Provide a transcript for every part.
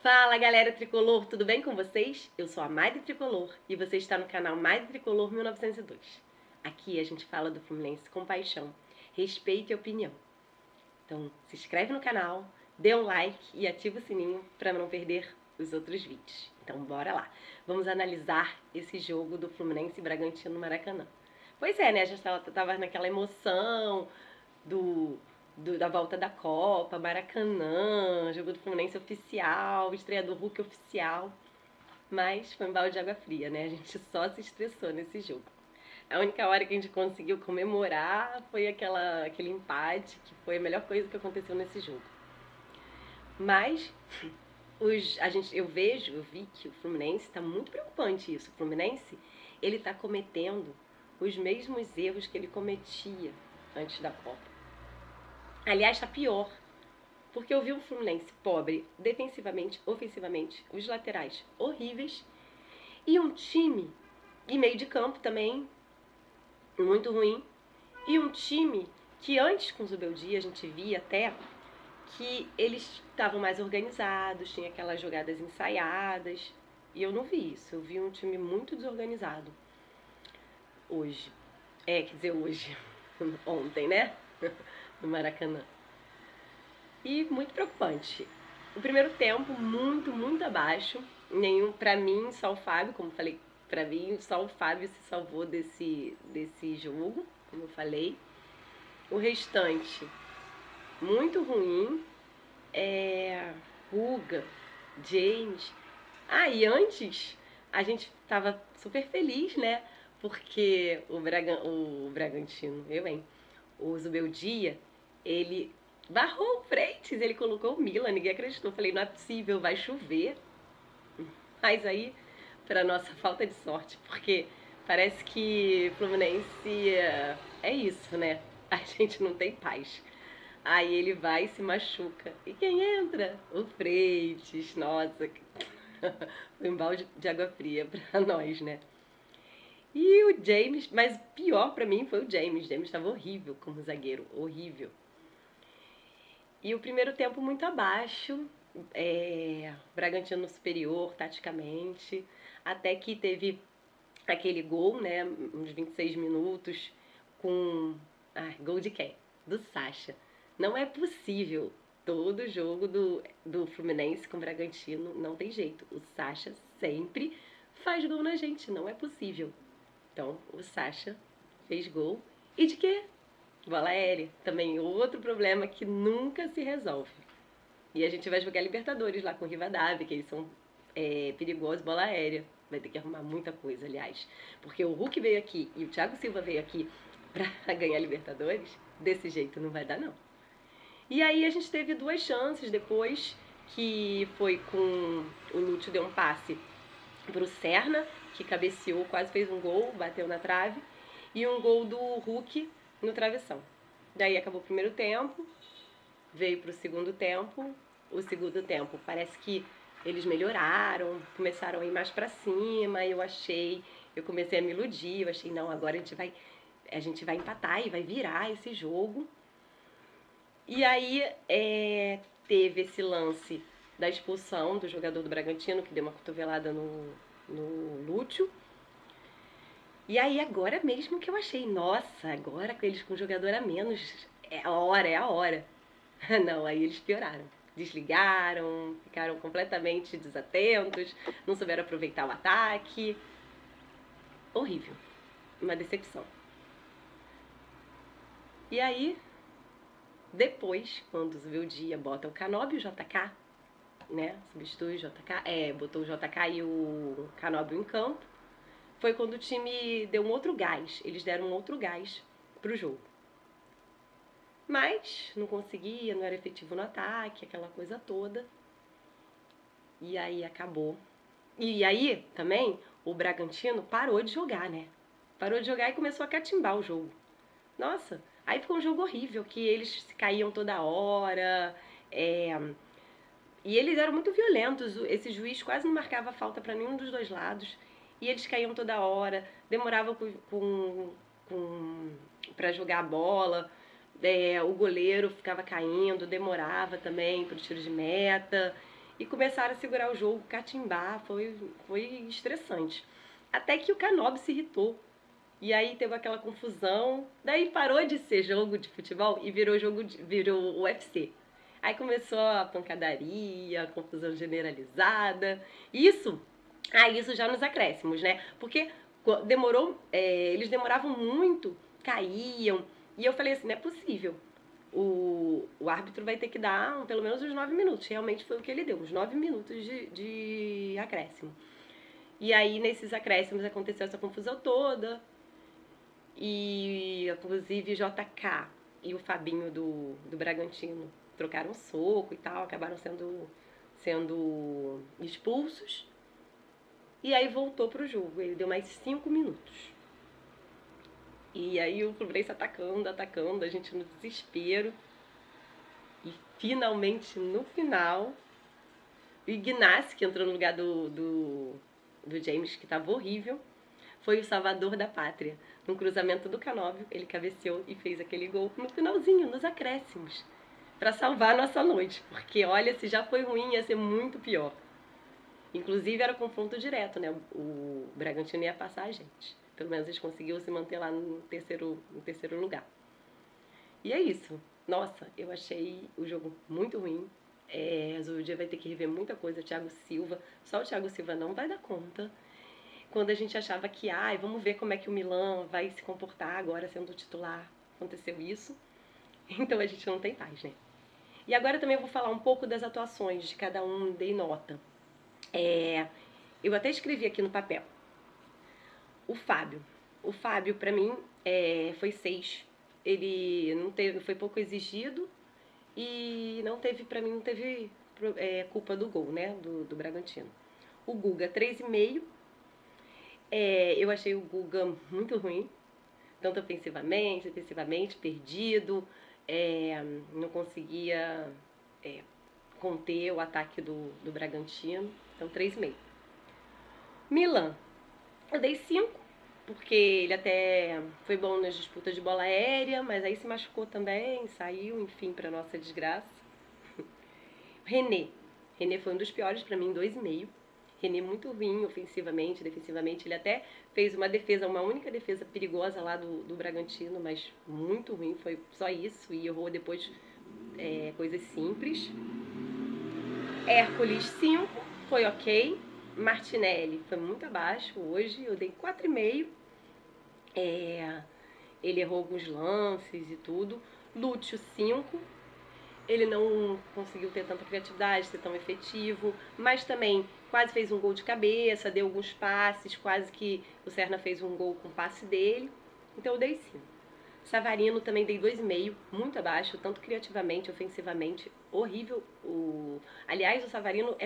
Fala galera tricolor, tudo bem com vocês? Eu sou a Mari Tricolor e você está no canal Mari Tricolor 1902. Aqui a gente fala do Fluminense com paixão, respeito e opinião. Então se inscreve no canal, dê um like e ativa o sininho para não perder os outros vídeos. Então bora lá, vamos analisar esse jogo do Fluminense e Bragantino no Maracanã. Pois é, né? A gente tava naquela emoção da volta da Copa, Maracanã, jogo do Fluminense oficial, estreia do Hulk oficial. Mas foi um balde de água fria, né? A gente só se estressou nesse jogo. A única hora que a gente conseguiu comemorar foi aquele empate, que foi a melhor coisa que aconteceu nesse jogo. Mas eu vi que o Fluminense está muito preocupante isso. O Fluminense, ele está cometendo os mesmos erros que ele cometia antes da Copa. Aliás, está pior, porque eu vi um Fluminense pobre defensivamente, ofensivamente, os laterais horríveis e um time e meio de campo também muito ruim e um time que antes com o Zubeldia a gente via até que eles estavam mais organizados, tinha aquelas jogadas ensaiadas e eu não vi isso, eu vi um time muito desorganizado hoje, quer dizer hoje, ontem, né, no Maracanã. E muito preocupante. O primeiro tempo, muito abaixo. Pra mim, só o Fábio, como falei, pra mim, só o Fábio se salvou desse jogo, como eu falei. O restante, muito ruim. Ruga, James. E antes, a gente tava super feliz, né? Porque o Bragantino, o Zubeldia, ele barrou o Freitas, ele colocou o Milan, ninguém acreditou. Falei, não é possível, vai chover. Mas aí, para nossa falta de sorte, porque parece que Fluminense é isso, né? A gente não tem paz. Aí ele vai e se machuca. E quem entra? O Freitas. Nossa, foi um balde de água fria pra nós, né? E o James, mas pior pra mim foi o James. James estava horrível como zagueiro, horrível. E o primeiro tempo muito abaixo, Bragantino superior taticamente, até que teve aquele gol, né, uns 26 minutos, com gol de quem? Do Sacha. Não é possível, todo jogo do Fluminense com o Bragantino não tem jeito. O Sacha sempre faz gol na gente, não é possível. Então, o Sacha fez gol. E de quê? Bola aérea, também outro problema que nunca se resolve. E a gente vai jogar Libertadores lá com o Rivadavia, que eles são perigosos, bola aérea. Vai ter que arrumar muita coisa, aliás. Porque o Hulk veio aqui e o Thiago Silva veio aqui pra ganhar Libertadores, desse jeito não vai dar, não. E aí a gente teve duas chances depois, que foi com o Lúcio deu um passe pro Serna, que cabeceou, quase fez um gol, bateu na trave, e um gol do Hulk no travessão. Daí acabou o primeiro tempo, veio pro segundo tempo. O segundo tempo parece que eles melhoraram, começaram a ir mais pra cima, eu comecei a me iludir, eu achei, não, agora a gente vai empatar e vai virar esse jogo. E aí teve esse lance da expulsão do jogador do Bragantino, que deu uma cotovelada no Lúcio. E aí agora mesmo que eu achei, nossa, agora com eles com um jogador a menos, é a hora, é a hora. Não, aí eles pioraram. Desligaram, ficaram completamente desatentos, não souberam aproveitar o ataque. Horrível. Uma decepção. E aí, depois, quando vê o dia, bota o Canóbio e o JK, né? Substitui o JK, botou o JK e o Canóbio em campo. Foi quando o time deu um outro gás. Eles deram um outro gás pro jogo. Mas não conseguia, não era efetivo no ataque, aquela coisa toda. E aí acabou. E aí também o Bragantino parou de jogar, né? Parou de jogar e começou a catimbar o jogo. Nossa, aí ficou um jogo horrível, que eles caíam toda hora. E eles eram muito violentos. Esse juiz quase não marcava falta para nenhum dos dois lados. E eles caíam toda hora, demoravam para jogar a bola. O goleiro ficava caindo, demorava também para o tiro de meta. e começaram a segurar o jogo, catimbar, foi estressante. Até que o Canóbio se irritou. E aí teve aquela confusão, daí parou de ser jogo de futebol e virou UFC. Aí começou a pancadaria, a confusão generalizada. Isso, isso já nos acréscimos, né? Porque eles demoravam muito, caíam. E eu falei assim, não é possível. O árbitro vai ter que dar pelo menos uns 9 minutos. Realmente foi o que ele deu, uns 9 minutos de acréscimo. E aí, nesses acréscimos, aconteceu essa confusão toda. E, inclusive, JK e o Fabinho do Bragantino trocaram soco e tal, acabaram sendo expulsos. E aí voltou pro jogo. Ele deu mais 5 minutos. E aí o Fluminense atacando, a gente no desespero. E finalmente, no final, o Ignacio, que entrou no lugar do James, que tava horrível, foi o salvador da pátria. No cruzamento do Canóbio, ele cabeceou e fez aquele gol no finalzinho, nos acréscimos, para salvar a nossa noite. Porque, olha, se já foi ruim, ia ser muito pior. Inclusive, era confronto direto, né? O Bragantino ia passar a gente. Pelo menos eles conseguiram se manter lá no terceiro lugar. E é isso. Nossa, eu achei o jogo muito ruim. O dia vai ter que rever muita coisa. Thiago Silva, só o Thiago Silva não vai dar conta. Quando a gente achava que, vamos ver como é que o Milan vai se comportar agora sendo titular, aconteceu isso. Então a gente não tem paz, né? E agora também eu vou falar um pouco das atuações de cada um, dei nota. Eu até escrevi aqui no papel. O Fábio para mim, foi 6. Ele não foi pouco exigido e para mim, não teve culpa do gol, né, do Bragantino. O Guga, 3,5. Eu achei o Guga muito ruim, tanto defensivamente, perdido, não conseguia conter o ataque do Bragantino, então 3,5. Milan, eu dei 5, porque ele até foi bom nas disputas de bola aérea, mas aí se machucou também, saiu, enfim, para nossa desgraça. René foi um dos piores para mim, 2,5. René muito ruim ofensivamente, defensivamente. Ele até fez uma única defesa perigosa lá do Bragantino, mas muito ruim, foi só isso. E errou depois coisas simples. Hércules, 5, foi ok. Martinelli foi muito abaixo hoje, eu dei 4,5. Ele errou alguns lances e tudo. Lúcio, 5. Ele não conseguiu ter tanta criatividade, ser tão efetivo, mas também quase fez um gol de cabeça, deu alguns passes, quase que o Serna fez um gol com o passe dele. Então eu dei 5. Savarino também dei 2,5, muito abaixo, tanto criativamente, ofensivamente, horrível. Aliás, o Savarino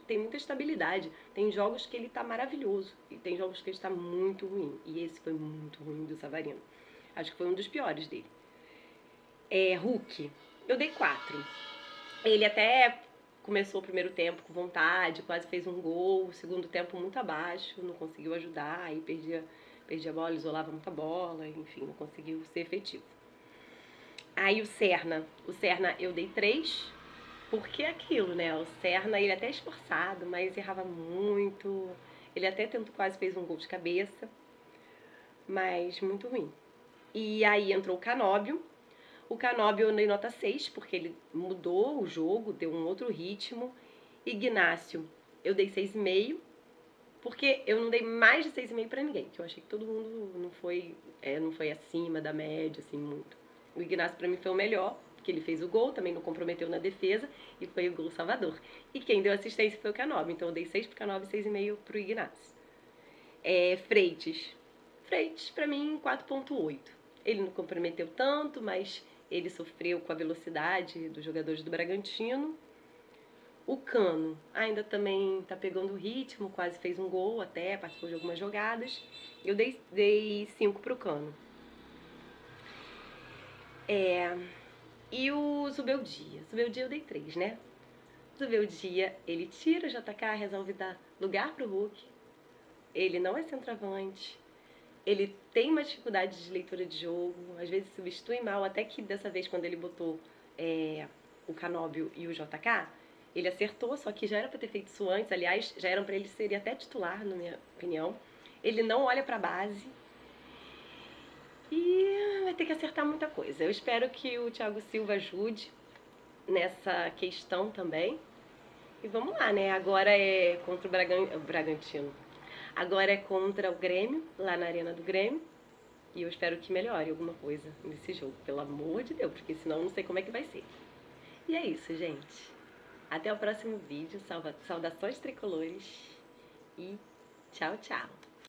tem muita estabilidade. Tem jogos que ele tá maravilhoso e tem jogos que ele está muito ruim. E esse foi muito ruim do Savarino. Acho que foi um dos piores dele. Hulk, eu dei 4. Ele até começou o primeiro tempo com vontade, quase fez um gol, o segundo tempo muito abaixo, não conseguiu ajudar, aí perdia a bola, isolava muita bola, enfim, não conseguiu ser efetivo. Aí o Serna eu dei 3, porque é aquilo, né? O Serna, ele é até esforçado, mas errava muito. Ele até quase fez um gol de cabeça, mas muito ruim. E aí entrou o Canóbio. O Canóbio eu dei nota 6, porque ele mudou o jogo, deu um outro ritmo. Ignacio, eu dei 6,5, porque eu não dei mais de 6,5 para ninguém, que eu achei que todo mundo não foi acima da média, assim, muito. O Ignacio para mim foi o melhor, porque ele fez o gol, também não comprometeu na defesa, e foi o gol salvador. E quem deu assistência foi o Canóbio, então eu dei 6 pro Canóbio e 6,5 pro Ignacio. Freitas para mim 4,8. Ele não comprometeu tanto, mas ele sofreu com a velocidade dos jogadores do Bragantino. O Cano ainda também tá pegando o ritmo, quase fez um gol até, participou de algumas jogadas. Eu dei 5 pro Cano. E o Zubeldia eu dei 3, né? O Zubeldia, ele tira o JK, resolve dar lugar pro Hulk. Ele não é centroavante. Ele tem uma dificuldade de leitura de jogo, às vezes substitui mal, até que dessa vez quando ele botou o Canóbio e o JK, Ele acertou, só que já era para ter feito isso antes. Aliás, já eram para ele ser até titular, na minha opinião. Ele não olha para a base e vai ter que acertar muita coisa. Eu espero que o Thiago Silva ajude nessa questão também. E vamos lá, né? Agora é contra o Bragantino. Agora é contra o Grêmio, lá na Arena do Grêmio. E eu espero que melhore alguma coisa nesse jogo, pelo amor de Deus, porque senão eu não sei como é que vai ser. E é isso, gente. Até o próximo vídeo. Saudações tricolores. E tchau, tchau.